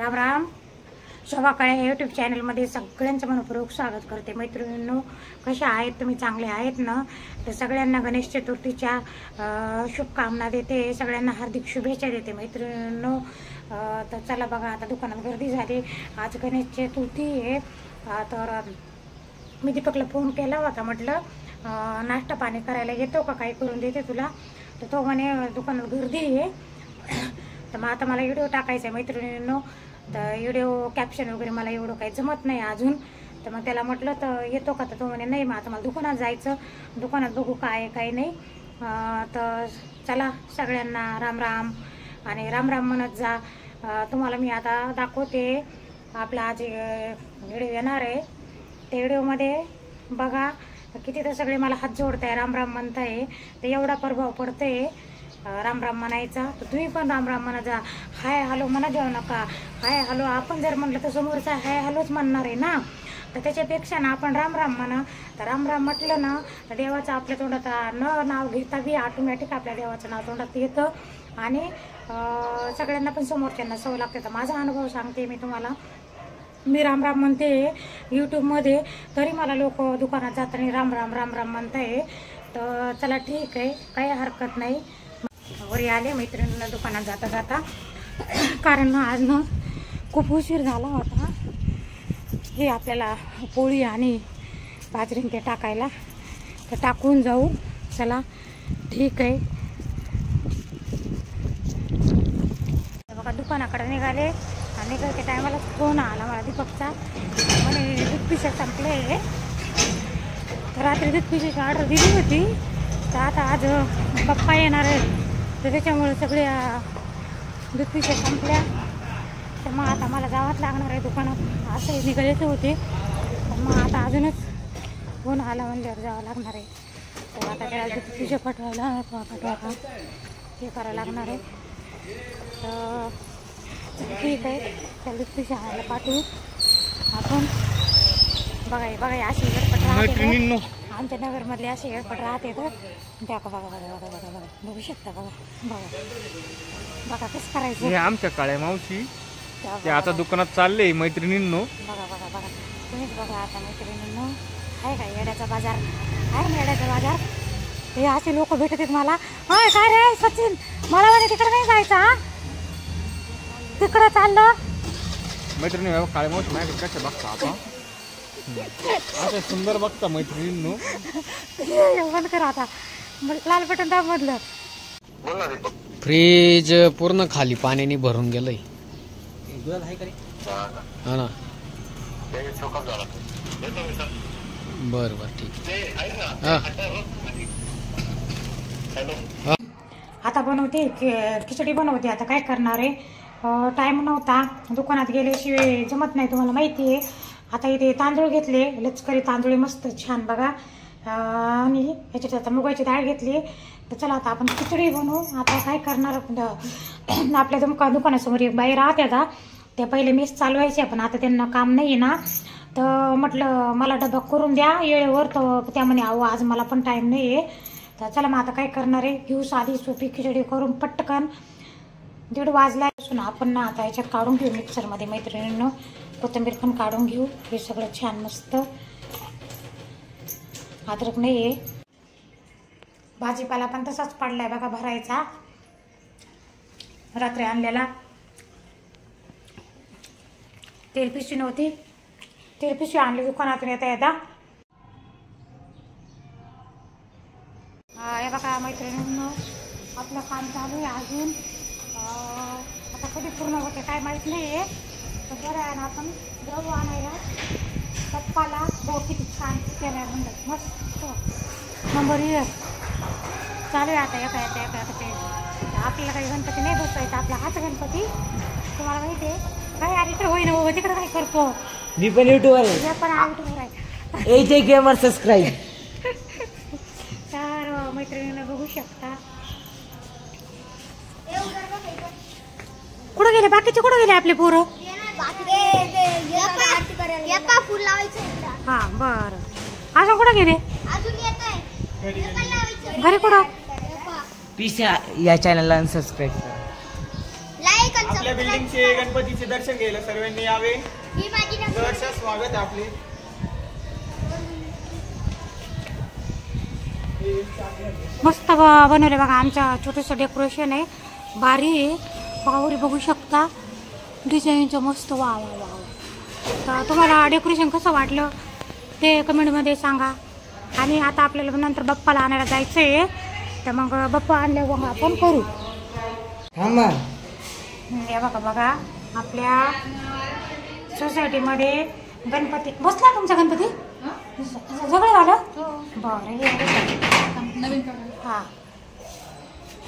राम राम. शोभा काळे YouTube चॅनलमध्ये सगळ्यांचं मनपूर्वक स्वागत करते. मैत्रिणींनो, कशा आहेत तुम्ही? चांगले आहेत ना? तर सगळ्यांना गणेश चतुर्थीच्या शुभकामना देते, सगळ्यांना हार्दिक शुभेच्छा देते मैत्रिणींनो. तर चला बघा, आता दुकानात गर्दी झाली. आज गणेश चतुर्थी आहे. तर मी दीपकला फोन केला होता, म्हटलं नाश्ता पाणी करायला येतो का, काही करून देते तुला. तर तो म्हणे दुकानात गर्दी आहे. तर मग आता मला व्हिडिओ टाकायचा आहे मैत्रिणींनो. तर व्हिडिओ कॅप्शन वगैरे मला एवढं काही जमत नाही अजून. तर मग त्याला म्हटलं तर येतो का, तर तो म्हणे नाही, मग आता मला दुकानात जायचं, दुकानात बघू काय आहे काय नाही. तर चला सगळ्यांना राम राम आणि राम राम म्हणत जा. तुम्हाला मी आता दाखवते आपला आज व्हिडिओ येणार आहे. त्या व्हिडिओमध्ये बघा किती तर सगळे मला हात जोडताय, राम राम म्हणताय. तर एवढा प्रभाव पडतोय राम राम म्हणायचा. तर तुम्ही पण राम राम म्हणा जा. हाय हॅलो म्हणा जाऊ नका. हाय हॅलो आपण जर म्हणलं तर समोरचा हाय हॅलोच म्हणणार आहे ना. तर त्याच्यापेक्षा ना आपण राम राम म्हणा. तर राम राम म्हटलं ना तर देवाचं आपल्या तोंडात नाव घेता बी ऑटोमॅटिक आपल्या देवाचं नाव तोंडात येतं. आणि सगळ्यांना पण समोरच्यांना सवय लागते. तर माझा अनुभव सांगते मी तुम्हाला. मी राम राम म्हणते यूट्यूबमध्ये, तरी मला लोक दुकानात जाताना राम राम राम राम म्हणताय. तर चला ठीक आहे, काही हरकत नाही. वरी आले मैत्रिणींना दुकानात जाता जाता, कारण आज ना खूप उशीर झाला होता. हे आपल्याला पोळी आणि बाजरी ते टाकायला, तर टाकून जाऊ. चला ठीक आहे. बघा दुकानाकडे निघाले आणि निघायच्या टायमाला फोन आला मला दीपकचा, म्हणे दूध पिशे संपले. तर रात्री दूध पिशेची ऑर्डर दिली होती. तर आता आज पप्पा येणार आहे, तर त्याच्यामुळे सगळ्या दूध पिशे संपल्या. तर मग आता मला जावंच लागणार आहे दुकानात. असं निघायचे होते, तर मग आता अजूनच फोन आला म्हणल्यावर जावं लागणार आहे. तर आता त्याला दूध पिशे पाठवायला हे करायला लागणार आहे. तर ठीक आहे, त्याला दूध पिशे आणायला पाठवू आपण. बघा अशी गडपट राहते आमच्या नगरमधले, असे गडपट राहते. तर त्या बघा बघू शकता. बघा कसं करायचं. हे आमच्या काळ्या मावशी ते आता दुकानात चालले मैत्रिणींनो. बघा तुम्हीच बघा आता मैत्रिणींनो. आहे का येड्याचा बाजार? आहे ना येड्याचा बाजार. हे असे लोक भेटत आहेत मला. हाय काय रे सचिन, मला म्हणे तिकडे नाही जायचं. हा तिकडं चाललं. मैत्रिणी काळ्या मावशी माझ्याकडे कशा बघता आता, आता सुंदर बघता मैत्रिणींनो. बंद करा आता, लाल बटन दाब मधलं. फ्रीज पूर्ण खाली पाण्याने भरून गेलंय. हा ना, बर ठीक. आता बनवते खिचडी बनवते. आता काय करणार आहे, टाईम नव्हता. दुकानात गेल्याशिवाय जमत नाही, तुम्हाला माहिती आहे. आता इथे तांदूळ घेतले, लचकरी तांदूळ मस्त छान बघा. आणि ह्याच्यात आता मुगाची डाळ घेतली. तर चला आता आपण खिचडी बनवू. आता काय करणार, आपल्या दुकानासमोर एक बाई राहते. आता त्या पहिले मेस चालवायचे, पण आता त्यांना काम नाही आहे ना. तर म्हटलं मला डबा करून द्या वेळेवर. तर त्यामुळे अहो आज मला पण टाईम नाही आहे. तर चला मग आता काय करणार आहे, घेऊ साधी सोपी खिचडी करून पटकन. 1:30 वाजला असून आपण ना आता याच्यात काढून घेऊ मिक्सरमध्ये मैत्रिणींनो. कोथिंबीर पण काढून घेऊ. हे सगळं छान मस्त. अद्रक नाही आहे. भाजीपाला पण तसाच पडलाय बघा भरायचा, रात्री आणलेला. तेल पिशवी नव्हती, तेल पिशवी आणली दुकानातून येता. हे बघा मैत्रिणींनो, आपलं काम चालू आहे अजून. आता कधी पूर्ण होते काय माहीत नाही आहे. तर बरं आहे ना, आपण गहू आणायला पप्पाला भाऊ किती छान केलं म्हणलं, मस्त नंबर 1 चालू आहे. आता एका आपल्याला काही गणपती नाही बसवायचा, आपला हाच गणपती. तुम्हाला माहिती आहे काय आली तर होईना बाबा, तिकडे काय करतो. मी पण युट्यूबर आहे, हे पण युट्यूबर आहे. AJ gamer subscribe. तर मैत्रिणींना बघू शकता. कुठं गेले बाकीचे, कुठं गेले आपले पोरं? हा बरं, अजून कुठं गेले? घरी कुठं? प्लीज या चॅनलला सबस्क्राईब करा. आपल्या बिल्डिंगचे गणपतीचे दर्शन घ्यायला सर्वांनी यावे. सहर्ष स्वागत आहे आपले. मस्त बनवले बघा. आमच्या छोटंसं डेकोरेशन आहे, भारी आहे. पावरी बघू शकता, डिझाईनचं मस्त. वा वा वा. तर तुम्हाला डेकोरेशन कसं वाटलं ते कमेंटमध्ये सांगा. आणि आता आपल्याला नंतर बाप्पाला आणायला जायचं आहे, तर मग बाप्पा आणल्यावर मग आपण करू. हे बघा बघा, आपल्या सोसायटीमध्ये गणपती बसला. तुमचा गणपती सगळं झालं बरं. हा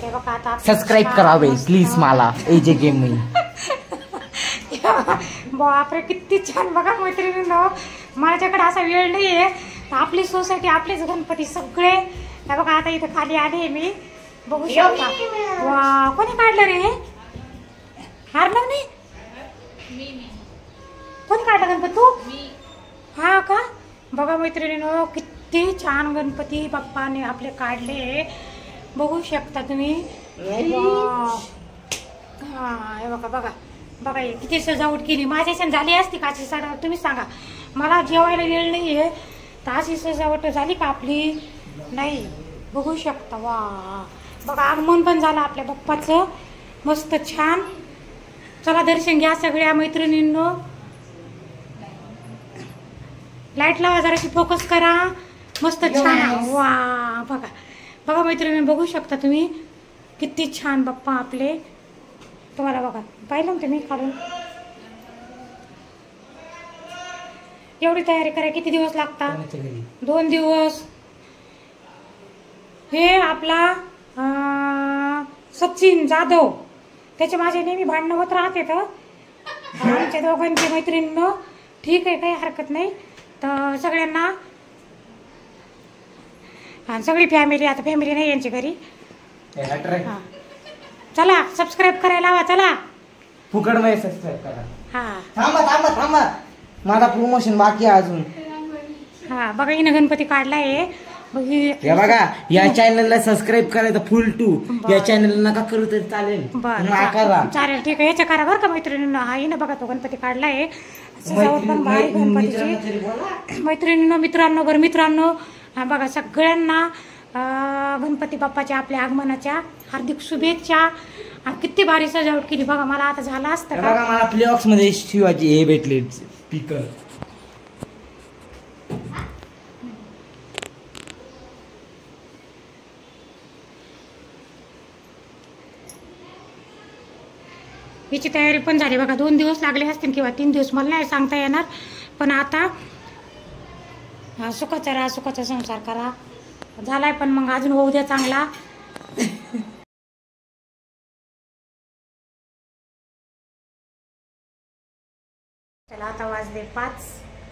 हे बघा आता सबस्क्राईब करावे प्लीज मला एजे गेमिंग. बापरे किती छान. बघा मैत्रिणींनो, माझ्याकडे असा वेळ नाही आहे. आपली सोसायटी, आपलेच गणपती सगळे. हे बघा आता इथे खाली आले मी, बघू शकता. वा, कोणी काढलं रे? हारनव नाही? कोणी काढला गणपती? तू? हा का? बघा मैत्रिणींनो, किती छान गणपती बाप्पाने आपले काढले, बघू शकता तुम्ही. हा हे बघा बघा बघा, किती सजावट केली. माझ्याच्यान झाली असती का अशी सजावट? तुम्ही सांगा. मला जेवायला वेळ नाही आहे, तर अशी सजावट झाली का आपली? नाही. बघू शकता. वा बघा, आगमन पण झालं आपल्या बाप्पाचं मस्त छान. चला दर्शन घ्या सगळ्या मैत्रिणींनो. लाईट लावा, जराशी फोकस करा. मस्त छान. वा बघा बघा मैत्रिणींनो, बघू शकता तुम्ही किती छान बाप्पा आपले. तुम्हाला बघा, पाहिलं ना तुम्ही काढून. एवढी तयारी करायला किती दिवस लागतात? 2 दिवस. हे आपला सचिन जाधव, त्याचे माझे नेहमी भांडणं होत राहते. तर आमच्या दोघांची मैत्रिणींनो, ठीक आहे, काही हरकत नाही. तर सगळ्यांना, सगळी फॅमिली, आता फॅमिली नाही यांची घरी. हा चला सबस्क्राईब करायला हवा. चला फुकट मध्ये सबस्क्राईब करा. हा थांबा थांबा थांबा, माझा प्रमोशन बाकी आहे अजून. हा बघा, हिनं गणपती काढलाय. या बघा, या चॅनलला सबस्क्राईब करायचं फुल टू. या चॅनलला नका करू तरी चालेल. बरं चालेल, ठीक आहे. याच्या करा बरं का मैत्रिणींना. हा हिनं बघा, तो गणपती काढलाय. सजावट पण भारी गणपतीची. मैत्रिणींनो, मित्रांनो, बरं मित्रांनो, हा बघा सगळ्यांना गणपती बाप्पाच्या आपल्या आगमनाच्या हार्दिक शुभेच्छा. आणि किती भारी सजावट केली बघा. मला आता झालं असतं का? बघा, मला प्लेऑक्स मध्ये शिवाजी हे भेटले स्पीकर. हिची तयारी पण झाली बघा. 2 दिवस लागले असतील किंवा 3 दिवस, मला नाही सांगता येणार. पण आता सुखाचा राहा, सुखाचा संसार करा. झालाय पण मग अजून होऊ द्या चांगला. चला आता वाजले 5.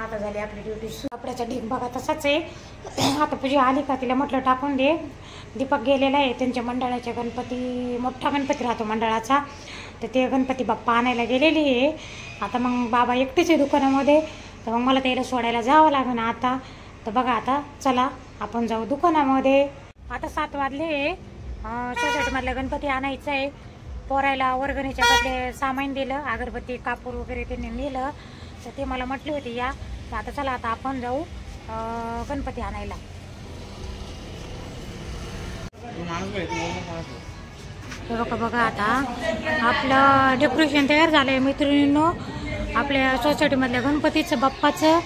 आता झाली आपली ड्युटी. कपड्याचा ढीग बघा तसाच आहे. आता पूजा आली का तिला म्हटलं टाकून दे. दीपक गेलेला आहे त्यांच्या मंडळाच्या गणपती, मोठा गणपती राहतो मंडळाचा, तर ते गणपती बाप्पा आणायला गेलेली आहे. आता मग बाबा एकटेच आहे दुकानामध्ये, तर मग मला त्याला सोडायला जावं लागेल आता. तर बघा आता चला आपण जाऊ दुकानामध्ये. आता 7 वाजले. सोसायटीमधला गणपती आणायचं आहे. पोरायला वर्गणीच्या बदले सामान दिलं, अगरबत्ती कापूर वगैरे त्यांनी नेलं. तर ते मला म्हटले होते या. तर आता चला आता आपण जाऊ गणपती आणायला. बघा बघा, आता आपलं डेकोरेशन तयार झालंय मैत्रिणींनो, आपल्या सोसायटीमधल्या गणपतीचं बाप्पाचं.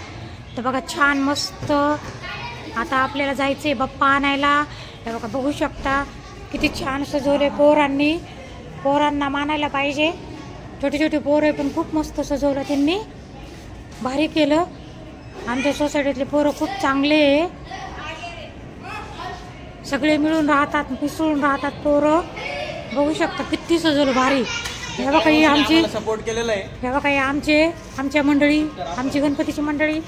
तर बघा छान मस्त. आता आपल्याला जायचंय बाप्पा आणायला. हे बघा बघू शकता किती छान सजवले पोरांनी. पोरांना मानायला पाहिजे. छोटे छोटे पोरं पण खूप मस्त सजवलं त्यांनी, भारी केलं. आमच्या सोसायटीतले पोरं खूप चांगले आहे. सगळे मिळून राहतात, मिसळून राहतात पोरं. बघू शकता किती सजवलं भारी. हे बघा ही आमची सपोर्ट केलेला आहे. हे बघा ही आमच्या मंडळी, आमची गणपतीची मंडळी,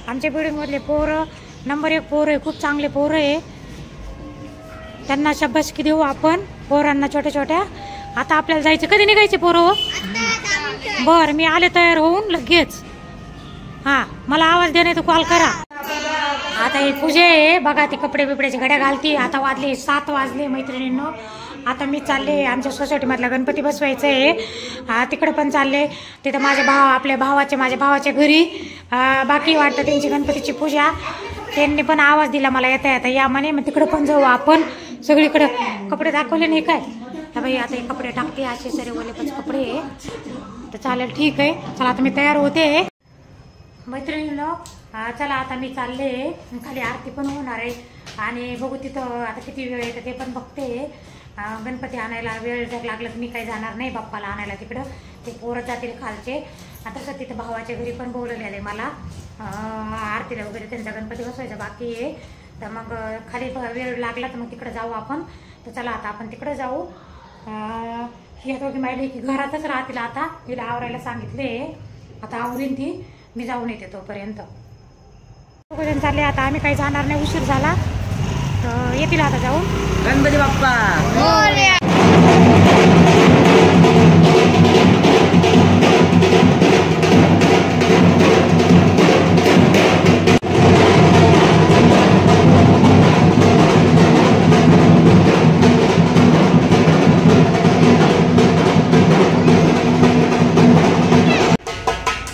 आमच्या बिल्डिंगमधले पोरं नंबर 1 पोरं आहे. खूप चांगले पोरं आहे. त्यांना शाबासकी देऊ आपण पोरांना छोट्या छोट्या. आता आपल्याला जायचं. कधी निघायचे पोरं? बरं मी आले तयार होऊन लगेच. हां मला आवाज दे, नाही तर कॉल करा. आता ही पूजा आहे बघा. ती कपडे बिपड्याची घड्या घालती. आता वाजले 7 वाजले मैत्रिणींनो. आता मी चालले आमच्या सोसायटीमधला गणपती बसवायचं आहे, तिकडं पण चालले. तिथं माझ्या भावाच्या घरी बाकी वाटतं त्यांची गणपतीची पूजा. त्यांनी पण आवाज दिला मला येता येता या म्हणे, मग तिकडं पण जाऊ आपण. सगळीकडं कपडे दाखवले नाही काय बाई, आता हे कपडे टाकते असे सरे ओलेपच कपडे. तर चालेल ठीक आहे, चला आता मी तयार होते मैत्रिणींनो. चला आता मी चालले, खाली आरती पण होणार आहे आणि बघू तिथं आता किती वेळ येतं ते पण बघते. गणपती आणायला वेळ जर लागला तर मी काही जाणार नाही बाप्पाला आणायला तिकडं, ते पोरं जातील खालचे. आता तसं तिथं भावाच्या घरी पण बोलवलेलं आहे मला, आरतीला वगैरे त्यांचा गणपती बसवायचा बाकी आहे. तर मग खाली वेळ लागला तर मग तिकडं जाऊ आपण. तर चला आता आपण तिकडं जाऊ. ही दोघी माहिती की घरातच राहतील, आता तिला आवरायला सांगितले, आता आवरीन ती, मी जाऊन येते तोपर्यंत. चालले आता, आम्ही काही जाणार नाही, उशीर झाला. तर येतील आता जाऊन. गणपती बाप्पा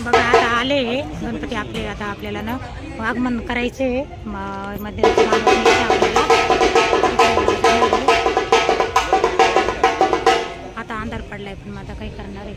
बघा आता आले गणपती आपले. आता आपल्याला ना आगमन करायचे मध्यरात्री आपल्याला. आता अंधार पडलाय पण मग आता काही करणार आहे.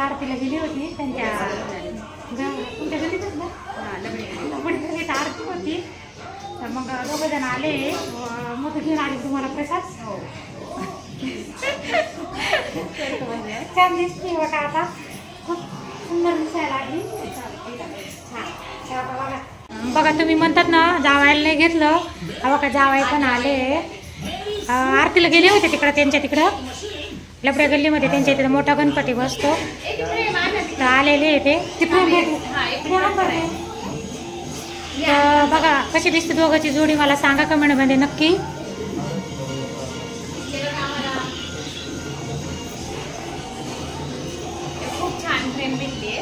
आरतीला गेली होती त्यांच्या तुमच्या गल्लीतच ना आरती होती. तर मग दोघं जण आले, मग घेऊन आले तुम्हाला प्रसाद. छान दिसते बघा, आता खूप सुंदर दिसायला लागली. बघा तुम्ही म्हणतात ना जावायला नाही घेतलं, बघा जावाई पण आले. आरतीला गेले होते तिकडं, त्यांच्या तिकडं लबड्या गल्लीमध्ये त्यांच्या इथे मोठा गणपती बसतो. तर आलेले ते तिकडून बघा कशी दिसते दोघांची जोडी, मला सांगा कमेंटमध्ये नक्की. खूप छान फ्रेम भेटली.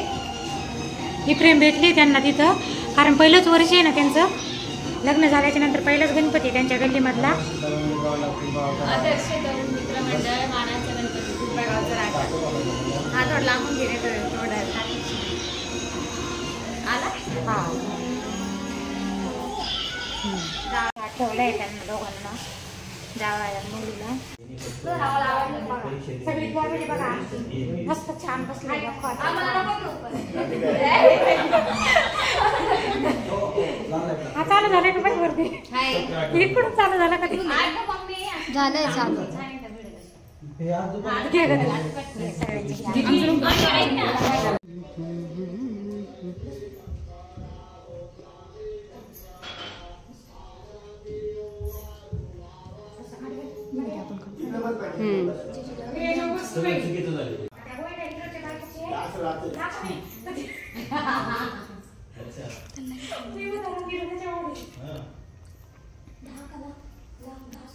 ही फ्रेम भेटली त्यांना तिथं, कारण पहिलंच वर्ष आहे ना त्यांचं, लग्न झाल्याच्या नंतर पहिलाच गणपती त्यांच्या गल्लीमधला. आदर्श तरुण मित्र मंडळ मानाचा गणपती पिंपळगावचा राजा. हा थोडा लांबून गेले थोडा आला. हा ठेवलंय त्यांना दोघांना, जावयाला मुलीला. सगळी फॅमिली बघा मस्त छान बसले. हा चालू झालं का बाई वरती, इकडून चालू झाला का तिकडून झालंय चालू.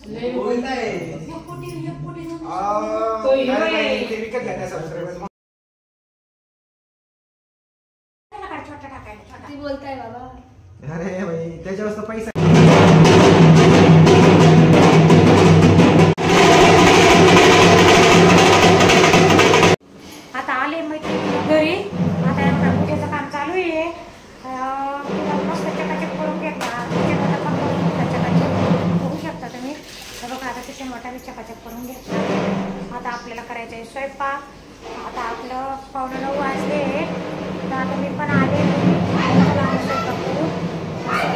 छोटा टाकायला छोटा. ती बोलताय बाबा. अरे भाई त्याच्यावर पैसा आता आले मैत्रिणी घरी. आता यांचा पूजेचं काम चालू आहे. तिला मस्त चकाचक करून घेतला. किचन वाटा पण करून घेतला चकाचक. बघू शकता तुम्ही. तर बघा आता किचन वाटा बी चकाचक करून घेतला. आता आपल्याला करायचं आहे स्वयंपाक. आता आपलं 8:45 वाजले. तर आता मी पण आले. स्वयंपाक करू.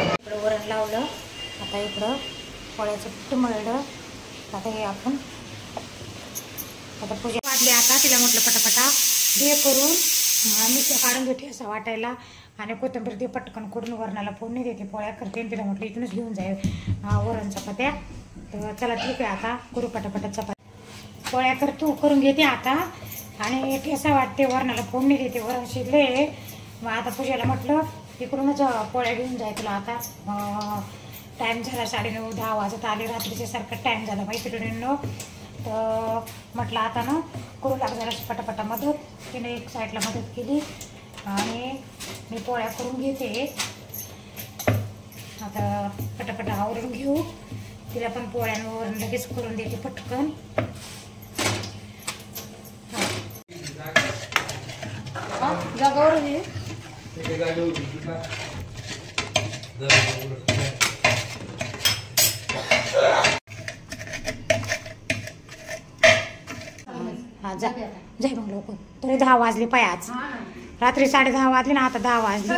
इकडं वरण लावलं. आता इकडं पोळ्याचं पीठ मळलं. आता हे आपण आता पूजा वाटली. आता तिला म्हटलं पटापटा दे करून मिरच्या काढून घेते असं वाटायला आणि कोथिंबीर दे पटकन करून वरणाला फोडणी देते. पोळ्या करते आणि तिला म्हटलं इथूनच घेऊन जाईल वरण चपात्या. तर चला ठीक आहे आता करू पटापटा चपात्या. पोळ्या करून घेते आता आणि ठेसा वाटते वरणाला फोडणी देते. वरण शिजले. मग आता पूजेला म्हटलं इकडूनच पोळ्या घेऊन जाय तुला. आता टाईम झाला 9:30-10 वाजत आले. रात्रीच्या सारखा टाईम झाला मैत्रिणींनो. तर म्हटलं आता ना करू लाग जरा पटापटा मदत. तिने एक साईडला मदत केली आणि मी पोळ्या करून घेते. आता पटापटा आवरून घेऊ. तिला पण पोळ्यांवर लगेच करून देते पटकन. जागावर हा जा जाय मग लवकर. तरी 10 वाजले पाय आज. रात्री 10:30 वाजले ना आता 10 वाजले.